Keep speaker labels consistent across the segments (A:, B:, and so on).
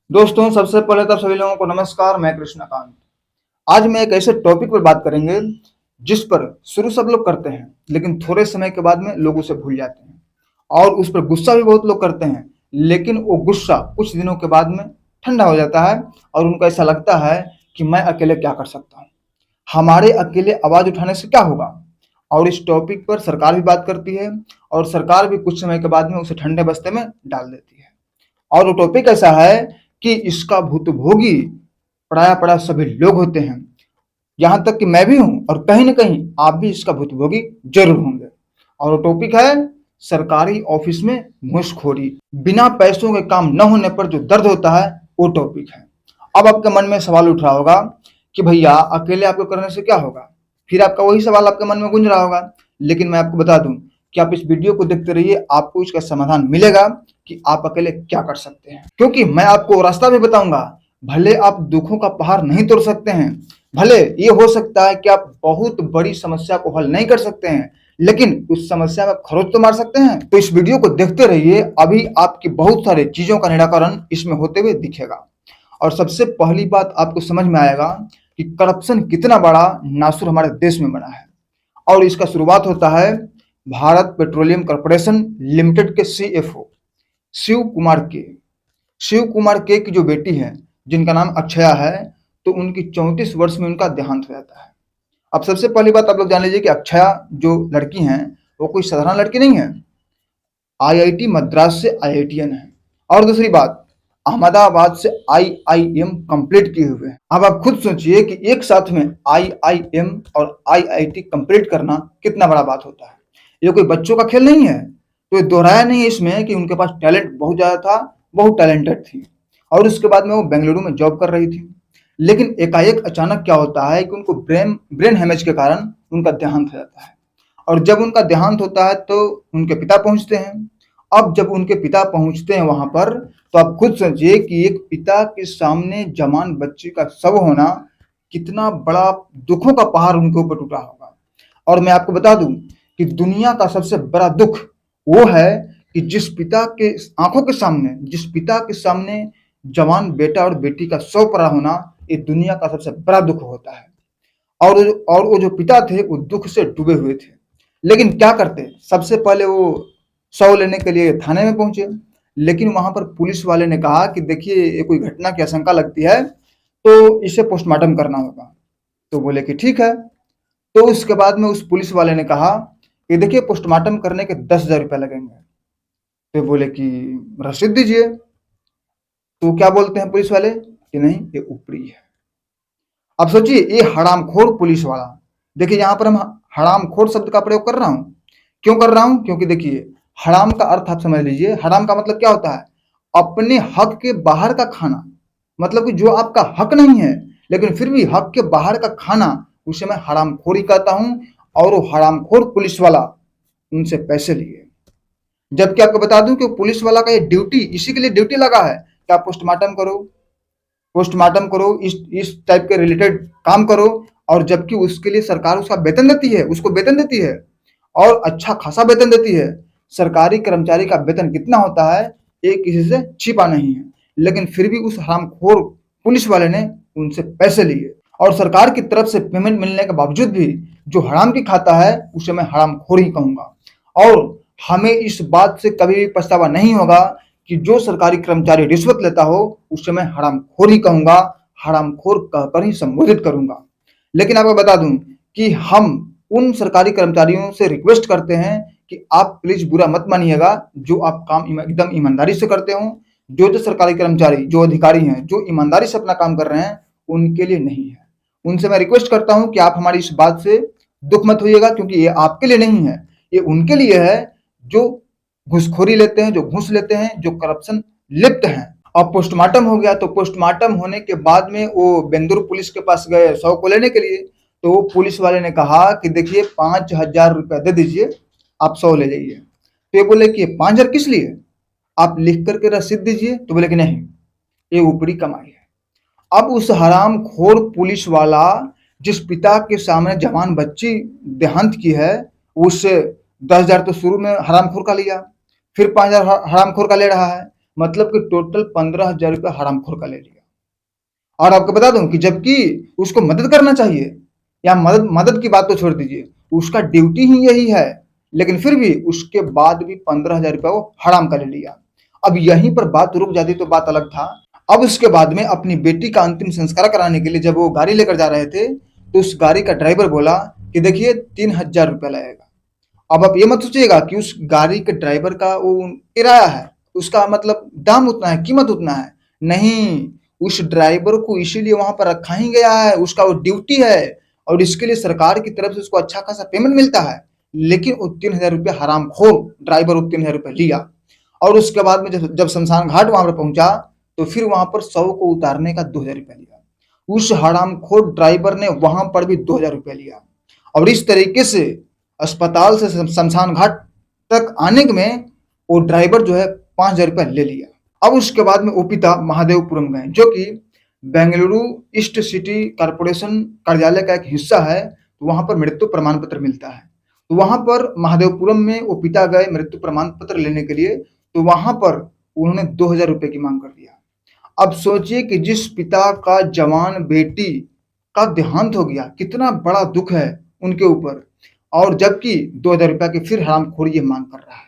A: दोस्तों, सबसे पहले तो सभी लोगों को नमस्कार। मैं कृष्णकांत। आज मैं एक ऐसे टॉपिक पर बात करेंगे जिस पर शुरू सब लोग करते हैं, लेकिन थोड़े समय के बाद में लोग उसे भूल जाते हैं। और उस पर गुस्सा भी बहुत लोग करते हैं, लेकिन वो गुस्सा कुछ दिनों के बाद में ठंडा हो जाता है और उनको ऐसा लगता है कि मैं अकेले क्या कर सकता हूँ, हमारे अकेले आवाज उठाने से क्या होगा। और इस टॉपिक पर सरकार भी बात करती है और सरकार भी कुछ समय के बाद में उसे ठंडे बस्ते में डाल देती है। और वो टॉपिक ऐसा है कि इसका भुक्तभोगी पराया पड़ा सभी लोग होते हैं, यहाँ तक कि मैं भी हूँ और कहीं ना कहीं आप भी इसका भुक्तभोगी जरूर होंगे। और वो टॉपिक है सरकारी ऑफिस में घूसखोरी। बिना पैसों के काम न होने पर जो दर्द होता है वो टॉपिक है। अब आपके मन में सवाल उठ रहा होगा कि भैया अकेले आपको करने से क्या होगा। फिर आपका वही सवाल आपके मन में गूंज रहा होगा, लेकिन मैं आपको बता दूं कि आप इस वीडियो को देखते रहिए, आपको इसका समाधान मिलेगा कि आप अकेले क्या कर सकते हैं। क्योंकि मैं आपको रास्ता भी बताऊंगा। भले आप दुखों का पहाड़ नहीं तोड़ सकते हैं, भले ये हो सकता है कि आप बहुत बड़ी समस्या को हल नहीं कर सकते हैं, लेकिन उस समस्या में खरोच तो मार सकते हैं। तो इस वीडियो को देखते रहिए, अभी आपकी बहुत सारी चीजों का निराकरण इसमें होते हुए दिखेगा। और सबसे पहली बात आपको समझ में आएगा कि करप्शन कितना बड़ा नासुर हमारे देश में बना है। और इसका शुरुआत होता है भारत पेट्रोलियम कॉर्पोरेशन लिमिटेड के सीएफओ शिव कुमार के की जो बेटी है, जिनका नाम अक्षया है, तो उनकी 34 वर्ष में उनका देहांत हो जाता है। अब सबसे पहली बात आप लोग जान लीजिए कि अक्षया जो लड़की हैं वो कोई साधारण लड़की नहीं है, आईआईटी मद्रास से आईआईटीएन है। और दूसरी बात, अहमदाबाद से आईआईएम कंप्लीट किए हुए हैं। अब आप खुद सोचिए कि एक साथ में आईआईएम और आईआईटी कंप्लीट करना कितना बड़ा बात होता है। ये कोई बच्चों का खेल नहीं है। तो ये दोहराया नहीं है इसमें कि उनके पास टैलेंट बहुत ज्यादा था, बहुत टैलेंटेड थी। और उसके बाद में वो बेंगलुरु में जॉब कर रही थी। लेकिन एकाएक अचानक क्या होता है कि उनको ब्रेन हेमेज के कारण उनका देहांत हो जाता है। और जब उनका देहांत होता है तो उनके पिता पहुंचते हैं। अब जब उनके पिता पहुंचते हैं वहां पर, तो आप खुद सोचिए कि एक पिता के सामने जवान बच्ची का शव होना कितना बड़ा दुखों का पहाड़ उनके ऊपर टूटा होगा। और मैं आपको बता दूं कि दुनिया का सबसे बड़ा दुख वो है कि जिस पिता के आंखों के सामने, जिस पिता के सामने जवान बेटा और बेटी का शव पड़ा होना, ये दुनिया का सबसे बड़ा दुख होता है। और वो जो पिता थे वो दुख से डूबे हुए थे। लेकिन क्या करते, सबसे पहले वो शव लेने के लिए थाने में पहुंचे। लेकिन वहां पर पुलिस वाले ने कहा कि देखिए ये कोई घटना की आशंका लगती है, तो इसे पोस्टमार्टम करना होगा। तो बोले कि ठीक है। तो उसके बाद में उस पुलिस वाले ने कहा कि देखिए पोस्टमार्टम करने के 10,000 रुपये लगेंगे। तो बोले कि रसीद दीजिए। तो क्या बोलते हैं पुलिस वाले कि नहीं, ये ऊपरी है। अब सोचिए, ये हरामखोर पुलिस वाला, देखिए यहाँ पर हम हरामखोर शब्द का प्रयोग कर रहा हूं। क्यों कर रहा हूं? क्योंकि देखिए हराम का अर्थ आप समझ लीजिए। हराम का मतलब क्या होता है? अपने हक के बाहर का खाना। मतलब कि जो आपका हक नहीं है लेकिन फिर भी हक के बाहर का खाना, उसे मैं हरामखोरी कहता हूं। और वो हरामखोर पुलिस वाला उनसे पैसे लिए। जबकि आपको बता दूं कि पुलिस वाला का ये ड्यूटी, इसी के लिए ड्यूटी लगा है कि आप पोस्टमार्टम करो, इस टाइप के रिलेटेड काम करो। और जबकि उसके लिए सरकार उसका वेतन देती है, उसको वेतन देती है और अच्छा खासा वेतन देती है। सरकारी कर्मचारी का वेतन कितना होता है ये किसी से छिपा नहीं है। लेकिन फिर भी उस हरामखोर पुलिस वाले ने उनसे पैसे लिए। और सरकार की तरफ से पेमेंट मिलने के बावजूद भी जो हराम की खाता है उसे मैं हरामखोर ही कहूंगा। और हमें इस बात से कभी भी पछतावा नहीं होगा कि जो सरकारी कर्मचारी रिश्वत लेता हो उसे मैं हरामखोर ही कहूंगा, हरामखोर कहकर ही संबोधित करूंगा। लेकिन आपको बता दूं कि हम उन सरकारी कर्मचारियों से रिक्वेस्ट करते हैं कि आप प्लीज बुरा मत मानिएगा, जो आप काम एकदम ईमानदारी से करते हो। जो सरकारी कर्मचारी, जो अधिकारी हैं, जो ईमानदारी से अपना काम कर रहे हैं, उनके लिए नहीं है। उनसे मैं रिक्वेस्ट करता हूं कि आप हमारी इस बात से दुख मत होइएगा, क्योंकि ये आपके लिए नहीं है, ये उनके लिए है जो घूसखोरी लेते हैं, जो घूस लेते हैं, जो करप्शन लिप्त हैं। अब पोस्टमार्टम हो गया, तो पोस्टमार्टम होने के बाद में वो बेंदुर पुलिस के पास गए शव को लेने के लिए। तो वो पुलिस वाले ने कहा कि देखिए 5,000 रुपया दे दीजिए, आप शव ले जाइए। तो ये बोले कि 5,000 किस लिए, आप लिख करके रसीद दीजिए। तो बोले कि नहीं, ये ऊपरी कमाई है। अब उस हराम खोर पुलिस वाला जिस पिता के सामने जवान बच्ची देहांत की है, उससे 10,000 तो शुरू में हरामखोर का लिया, फिर 5,000 हरामखोर का ले रहा है। मतलब कि टोटल 15,000 रुपये हरामखोर का ले लिया। और आपको बता दूं कि जबकि उसको मदद करना चाहिए, या मदद मदद की बात तो छोड़ दीजिए, उसका ड्यूटी ही यही है, लेकिन फिर भी उसके बाद भी 15,000 रुपये वो हराम का ले लिया। अब यहीं पर बात रुक जाती तो बात अलग था। अब उसके बाद में अपनी बेटी का अंतिम संस्कार कराने के लिए जब वो गाड़ी लेकर जा रहे थे, तो उस गाड़ी का ड्राइवर बोला कि देखिए 3,000 रुपये लगेगा। अब आप ये मत सोचिएगा कि उस गाड़ी के ड्राइवर का वो किराया है, उसका मतलब दाम उतना है, कीमत उतना है। नहीं, उस ड्राइवर को इसीलिए वहां पर रखा ही गया है, उसका वो ड्यूटी है, और इसके लिए सरकार की तरफ से उसको अच्छा खासा पेमेंट मिलता है। लेकिन वो 3,000 रुपये हरामखोर ड्राइवर वो 3,000 रुपये लिया। और उसके बाद में जब शमशान घाट वहां पर पहुंचा, तो फिर वहां पर शव को उतारने का 2,000 रुपया लिया। उस हरामखोर ड्राइवर ने वहां पर भी 2,000 रुपया लिया। और इस तरीके से अस्पताल से शमशान घाट तक आने में वो ड्राइवर जो है 5,000 रुपया ले लिया। अब उसके बाद में वो पिता महादेवपुरम गए, जो कि बेंगलुरु ईस्ट सिटी कॉरपोरेशन कार्यालय का एक हिस्सा है। तो वहां पर मृत्यु प्रमाण पत्र मिलता है। तो वहां पर महादेवपुरम में वो पिता गए मृत्यु प्रमाण पत्र लेने के लिए। तो वहां पर उन्होंने 2,000 रुपये की मांग कर दिया। अब सोचिए कि जिस पिता का जवान बेटी का देहांत हो गया, कितना बड़ा दुख है उनके ऊपर, और जबकि 2,000 रुपया की फिर हरामखोरी ये मांग कर रहा है।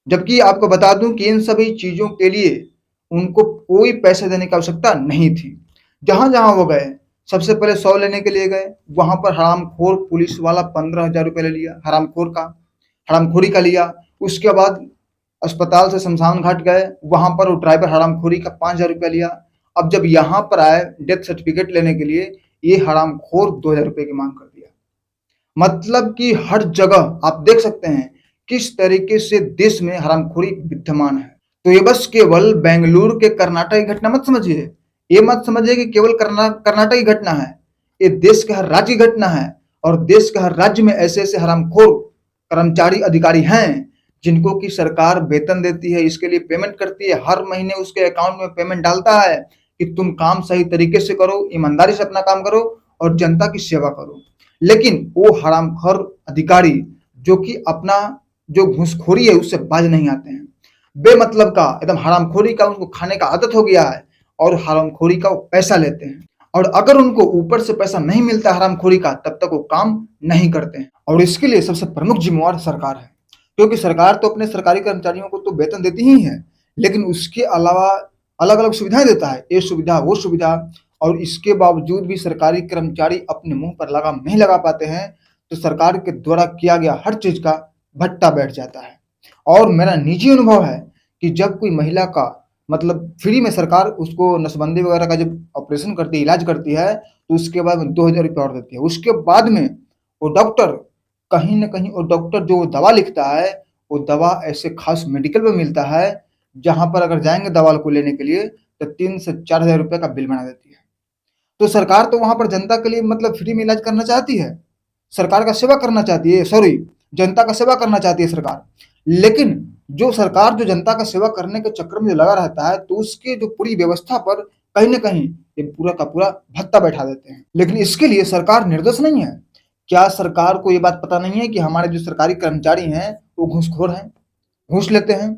A: जबकि आपको बता दूं कि इन सभी चीजों के लिए उनको कोई पैसे देने की आवश्यकता नहीं थी। जहां जहां वो गए, सबसे पहले 100 लेने के लिए गए, वहां पर हरामखोर पुलिस वाला 15,000 रुपये ले लिया, हरामखोरी का लिया। उसके बाद अस्पताल से शमशान घाट गए, वहां पर वो ड्राइवर हरामखोरी का 5,000 रुपया लिया। अब जब यहाँ पर आए डेथ सर्टिफिकेट लेने के लिए, ये हरामखोर 2,000 रुपये की मांग कर दिया। मतलब कि हर जगह आप देख सकते हैं किस तरीके से देश में हरामखोरी विद्यमान है। तो ये बस केवल बेंगलुरु के कर्नाटक की घटना मत समझिए, ये मत समझिए कि केवल कर्नाटक की घटना है। ये देश के हर राज्य की घटना है, और देश के हर राज्य में ऐसे ऐसे हरामखोर कर्मचारी अधिकारी हैं जिनको की सरकार वेतन देती है, इसके लिए पेमेंट करती है, हर महीने उसके अकाउंट में पेमेंट डालता है कि तुम काम सही तरीके से करो, ईमानदारी से अपना काम करो और जनता की सेवा करो। लेकिन वो हरामखोर अधिकारी जो कि अपना जो घूसखोरी है उससे बाज नहीं आते हैं, बेमतलब का एकदम हरामखोरी का उनको खाने का आदत हो गया है, और हरामखोरी का वो पैसा लेते हैं। और अगर उनको ऊपर से पैसा नहीं मिलता हरामखोरी का, तब तक वो काम नहीं करते हैं। और इसके लिए सबसे प्रमुख जिम्मेवार सरकार है, क्योंकि सरकार तो अपने सरकारी कर्मचारियों को तो वेतन देती ही है, लेकिन उसके अलावा अलग अलग सुविधाएं देता है, ये सुविधा वो सुविधा। और इसके बावजूद भी सरकारी कर्मचारी अपने मुंह पर लगाम नहीं लगा पाते हैं, तो सरकार के द्वारा किया गया हर चीज का भट्टा बैठ जाता है। और मेरा निजी अनुभव है कि जब कोई महिला का मतलब फ्री में सरकार उसको नसबंदी वगैरह का जब ऑपरेशन करती है, इलाज करती है, तो उसके बाद में 2,000 रुपये और देती है। उसके बाद में वो डॉक्टर कहीं ना कहीं, वो डॉक्टर जो दवा लिखता है, वो दवा ऐसे खास मेडिकल में मिलता है जहां पर अगर जाएंगे दवा को लेने के लिए तो 3 से 4,000 रुपये का बिल बना देती है। तो सरकार तो वहां पर जनता के लिए मतलब फ्री में इलाज करना चाहती है, सरकार का सेवा करना चाहती है, सॉरी, जनता का सेवा करना चाहती है सरकार। लेकिन जो सरकार जो जनता का सेवा करने के चक्कर में जो लगा रहता है, तो उसके जो पूरी व्यवस्था पर कहीं ना कहीं ये पूरा का पूरा भत्ता बैठा देते हैं। लेकिन इसके लिए सरकार निर्दोष नहीं है। क्या सरकार को ये बात पता नहीं है कि हमारे जो सरकारी कर्मचारी हैं वो घूसखोर हैं, घूस लेते हैं?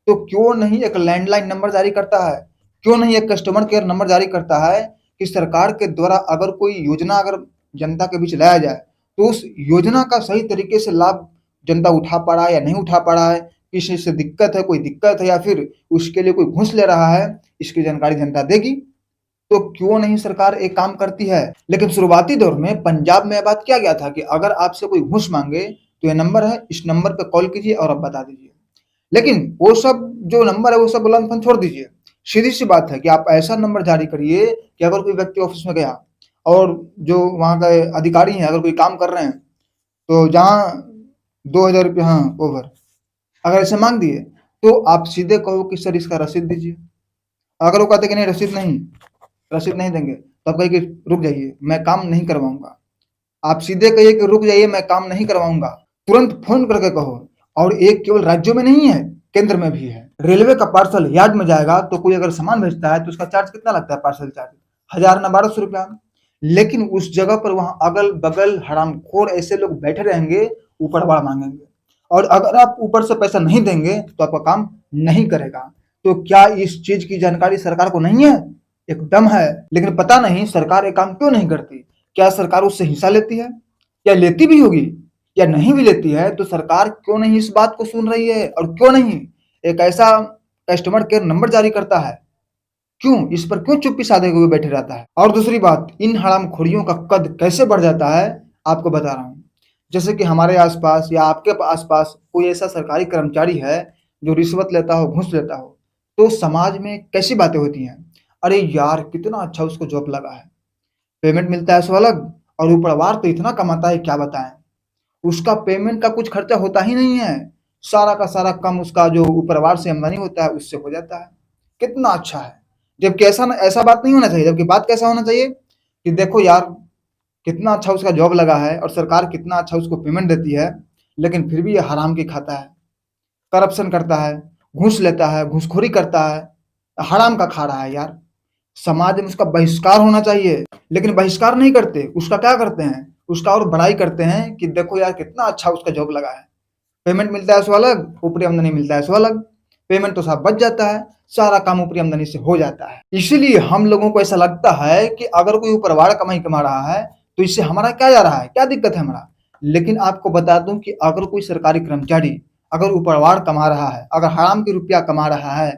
A: तो क्यों नहीं एक लैंडलाइन नंबर जारी करता है, क्यों नहीं एक कस्टमर केयर नंबर जारी करता है कि सरकार के द्वारा अगर कोई योजना अगर जनता के बीच लाया जाए, तो उस योजना का सही तरीके से लाभ जनता उठा पा रहा है या नहीं उठा पा रहा है, किसी से दिक्कत है, कोई दिक्कत है, या फिर उसके लिए कोई घूस ले रहा है, इसकी जानकारी जनता देगी। तो क्यों नहीं सरकार एक काम करती है? लेकिन शुरुआती दौर में पंजाब में यह बात किया गया था कि अगर आपसे कोई घूस मांगे तो ये नंबर है, इस नंबर पर कॉल कीजिए और आप बता दीजिए। लेकिन वो सब जो नंबर है वो सब उल्लंघन छोड़ दीजिए। सीधी सी बात है कि आप ऐसा नंबर जारी करिए कि अगर कोई व्यक्ति ऑफिस में गया और जो वहाँ के अधिकारी हैं अगर कोई काम कर रहे हैं, तो जहाँ 2,000 रुपये हाँ ओवर अगर ऐसे मांग दिए, तो आप सीधे कहो कि सर इसका रसीद दीजिए। अगर वो कहते कि नहीं रसीद नहीं देंगे, तो आप कहिए कि रुक जाइए मैं काम नहीं करवाऊंगा। आप सीधे कहिए कि रुक जाइए मैं काम नहीं करवाऊंगा, तुरंत फोन करके कहो। और एक केवल राज्यों में नहीं है, केंद्र में भी है। रेलवे का पार्सल यार्ड में जाएगा तो कोई अगर सामान भेजता है तो उसका चार्ज कितना लगता है? पार्सल चार्ज 1,000 ना 1,200 रुपया। लेकिन उस जगह पर वहां अगल बगल हरामखोर ऐसे लोग बैठे रहेंगे, ऊपर वाला मांगेंगे, और अगर आप ऊपर से पैसा नहीं देंगे तो आपका काम नहीं करेगा। तो क्या इस चीज की जानकारी सरकार को नहीं है? एकदम है, लेकिन पता नहीं सरकार ये काम क्यों नहीं करती। क्या सरकार उससे हिस्सा लेती है, या लेती भी होगी, या नहीं भी लेती है तो सरकार क्यों नहीं इस बात को सुन रही है, और क्यों नहीं एक ऐसा कस्टमर केयर नंबर जारी करता है? क्यों इस पर क्यों चुप्पी साधे हुए बैठे रहता है? और दूसरी बात, इन हरामखोरियों का कद कैसे बढ़ जाता है आपको बता रहा हूँ। जैसे कि हमारे आसपास या आपके आसपास कोई ऐसा सरकारी कर्मचारी है जो रिश्वत लेता हो, घूस लेता हो, तो समाज में कैसी बातें होती हैं। अरे यार, कितना अच्छा उसको जॉब लगा है, पेमेंट मिलता है सो अलग, और ऊपरवार तो इतना कमाता है क्या बताएं। उसका पेमेंट का कुछ खर्चा होता ही नहीं है, सारा का सारा कम उसका जो ऊपरवार से आमदनी होता है उससे हो जाता है। कितना अच्छा है। जबकि ऐसा बात नहीं होना चाहिए। जबकि बात कैसा होना चाहिए कि देखो यार, कितना अच्छा उसका जॉब लगा है और सरकार कितना अच्छा उसको पेमेंट देती है, लेकिन फिर भी ये हराम की खाता है, करप्शन करता है, घूस लेता है, घूसखोरी करता है, हराम का खा रहा है यार। समाज में उसका बहिष्कार होना चाहिए, लेकिन बहिष्कार नहीं करते, उसका क्या करते हैं, उसका और बड़ाई करते हैं कि देखो यार कितना अच्छा उसका जॉब लगा है, पेमेंट मिलता है सो अलग, ऊपरी आमदनी मिलता है सो अलग। पेमेंट तो साहब बच जाता है, सारा काम ऊपरी आमदनी से हो जाता है। इसीलिए हम लोगों को ऐसा लगता है कि अगर कोई ऊपरवार कमाई कमा रहा है तो इससे हमारा क्या जा रहा है, क्या दिक्कत है हमारा। लेकिन आपको बता दूं कि अगर कोई सरकारी कर्मचारी अगर ऊपरवार कमा रहा है, अगर हराम की रुपया कमा रहा है,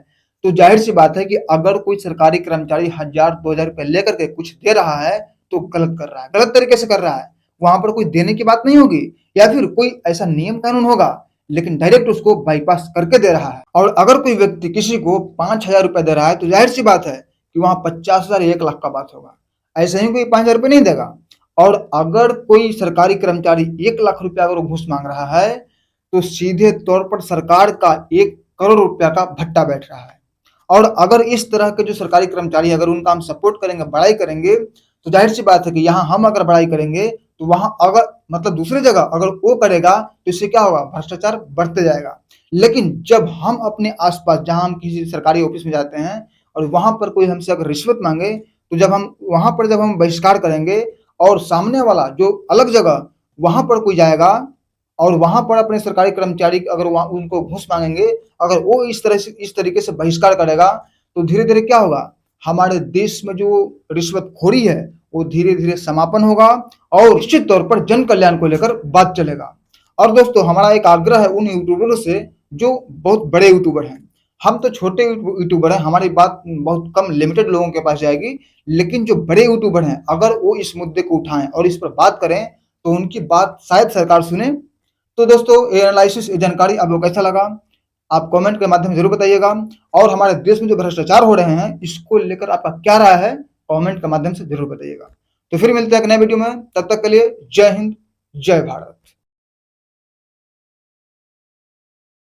A: तो जाहिर सी बात है कि अगर कोई सरकारी कर्मचारी 1000-2000 रुपए लेकर के कुछ दे रहा है तो गलत कर रहा है, गलत तरीके से कर रहा है। वहां पर कोई देने की बात नहीं होगी, या फिर कोई ऐसा नियम कानून होगा, लेकिन डायरेक्ट उसको बाईपास करके दे रहा है। और अगर कोई व्यक्ति किसी को 5000 रुपए दे रहा है तो जाहिर सी बात है कि वहां 50,000 1 लाख का बात होगा। ऐसे ही कोई 5000 रुपए नहीं देगा। और अगर कोई सरकारी कर्मचारी 1 लाख रुपया अगर घूस मांग रहा है तो सीधे तौर पर सरकार का 1 करोड़ रुपया का भट्टा बैठ रहा है। और अगर इस तरह के जो सरकारी कर्मचारी अगर उनका हम सपोर्ट करेंगे, बड़ाई करेंगे, तो जाहिर सी बात है कि यहाँ हम अगर बड़ाई करेंगे तो वहां अगर मतलब दूसरी जगह अगर वो करेगा तो इससे क्या होगा, भ्रष्टाचार बढ़ते जाएगा। लेकिन जब हम अपने आसपास जहां हम किसी सरकारी ऑफिस में जाते हैं और वहां पर कोई हमसे अगर रिश्वत मांगे, तो जब हम वहां पर जब हम बहिष्कार करेंगे और सामने वाला जो अलग जगह वहां पर कोई जाएगा और वहां पर अपने सरकारी कर्मचारी अगर वहां उनको घूस मांगेंगे, अगर वो इस तरीके से बहिष्कार करेगा, तो धीरे धीरे क्या होगा, हमारे देश में जो रिश्वतखोरी है वो धीरे धीरे समापन होगा और निश्चित तौर पर जन कल्याण को लेकर बात चलेगा। और दोस्तों, हमारा एक आग्रह है उन यूट्यूबरों से जो बहुत बड़े यूट्यूबर हैं। हम तो छोटे यूट्यूबर हैं, हमारी बात बहुत कम लिमिटेड लोगों के पास जाएगी, लेकिन जो बड़े यूट्यूबर हैं अगर वो इस मुद्दे को उठाएं और इस पर बात करें तो उनकी बात शायद सरकार सुने। तो दोस्तों, ये एनालिसिस, ये जानकारी आपको कैसा लगा, आप कमेंट के माध्यम से जरूर बताइएगा। और हमारे देश में जो भ्रष्टाचार हो रहे हैं इसको लेकर आपका क्या राय है, कमेंट के माध्यम से जरूर बताइएगा। तो फिर मिलते हैं एक नए वीडियो में, तब तक के लिए जय हिंद, जय भारत।